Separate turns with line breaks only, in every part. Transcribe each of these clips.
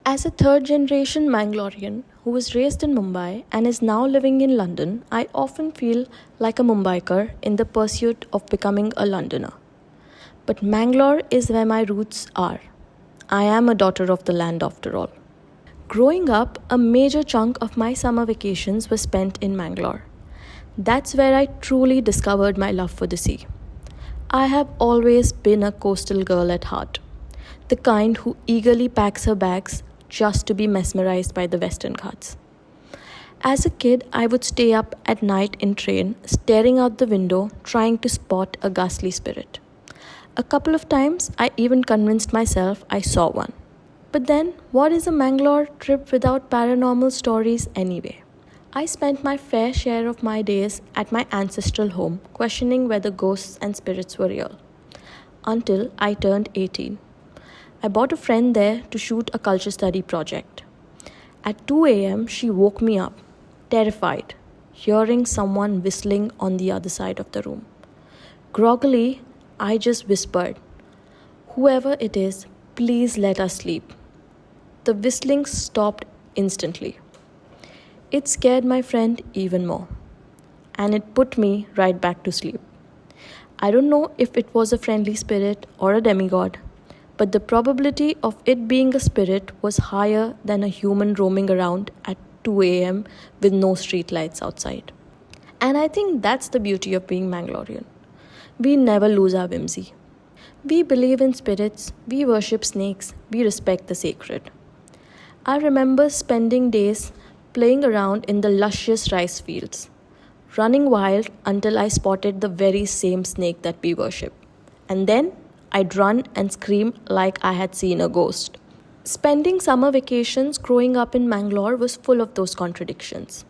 As a third generation Mangalorean who was raised in Mumbai and is now living in London, I often feel like a Mumbaiker in the pursuit of becoming a Londoner. But Mangalore is where my roots are. I am a daughter of the land after all. Growing up, a major chunk of my summer vacations was spent in Mangalore. That's where I truly discovered my love for the sea. I have always been a coastal girl at heart, the kind who eagerly packs her bags just to be mesmerized by the Western Ghats. As a kid, I would stay up at night in train, staring out the window, trying to spot a ghastly spirit. A couple of times, I even convinced myself I saw one. But then, what is a Mangalore trip without paranormal stories anyway? I spent my fair share of my days at my ancestral home, questioning whether ghosts and spirits were real. Until I turned 18. I bought a friend there to shoot a culture study project. At 2 a.m., she woke me up, terrified, hearing someone whistling on the other side of the room. Groggily, I just whispered, "Whoever it is, please let us sleep." The whistling stopped instantly. It scared my friend even more, and it put me right back to sleep. I don't know if it was a friendly spirit or a demigod, but the probability of it being a spirit was higher than a human roaming around at 2 a.m. with no streetlights outside. And I think that's the beauty of being Mangalorean. We never lose our whimsy. We believe in spirits, we worship snakes, we respect the sacred. I remember spending days playing around in the luscious rice fields, running wild until I spotted the very same snake that we worship. And then I'd run and scream like I had seen a ghost. Spending summer vacations growing up in Mangalore was full of those contradictions.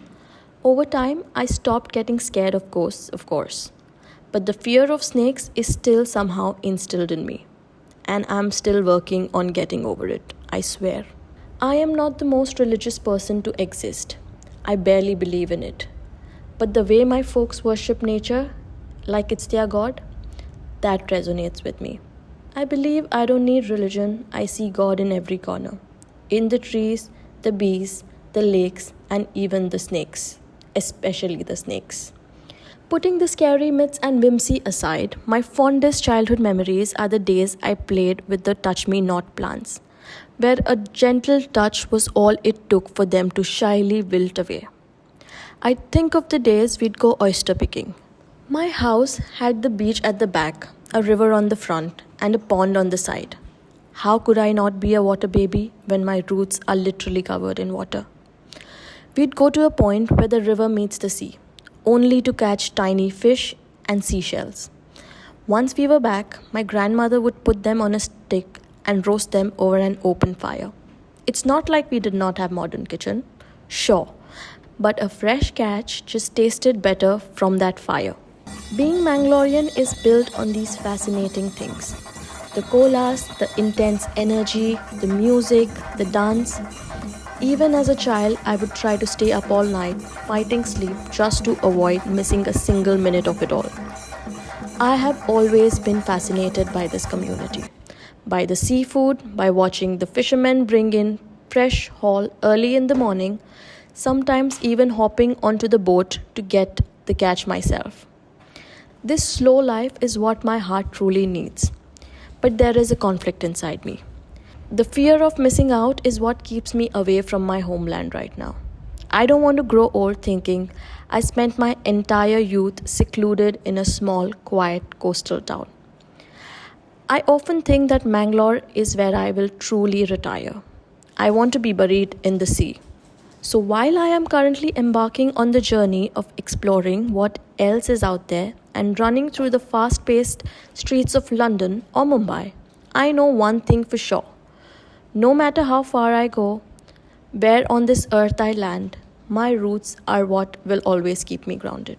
Over time, I stopped getting scared of ghosts, of course. But the fear of snakes is still somehow instilled in me. And I'm still working on getting over it, I swear. I am not the most religious person to exist. I barely believe in it. But the way my folks worship nature, like it's their god, that resonates with me. I believe I don't need religion. I see God in every corner. In the trees, the bees, the lakes, and even the snakes. Especially the snakes. Putting the scary myths and whimsy aside, my fondest childhood memories are the days I played with the touch me not plants, where a gentle touch was all it took for them to shyly wilt away. I think of the days we'd go oyster picking. My house had the beach at the back, a river on the front, and a pond on the side. How could I not be a water baby when my roots are literally covered in water? We'd go to a point where the river meets the sea, only to catch tiny fish and seashells. Once we were back, my grandmother would put them on a stick and roast them over an open fire. It's not like we did not have modern kitchen, sure, but a fresh catch just tasted better from that fire. Being Mangalorean is built on these fascinating things. The kolas, the intense energy, the music, the dance. Even as a child, I would try to stay up all night, fighting sleep just to avoid missing a single minute of it all. I have always been fascinated by this community. By the seafood, by watching the fishermen bring in fresh haul early in the morning, sometimes even hopping onto the boat to get the catch myself. This slow life is what my heart truly needs. But there is a conflict inside me. The fear of missing out is what keeps me away from my homeland right now. I don't want to grow old thinking I spent my entire youth secluded in a small, quiet coastal town. I often think that Mangalore is where I will truly retire. I want to be buried in the sea. So while I am currently embarking on the journey of exploring what else is out there and running through the fast-paced streets of London or Mumbai, I know one thing for sure. No matter how far I go, where on this earth I land, my roots are what will always keep me grounded.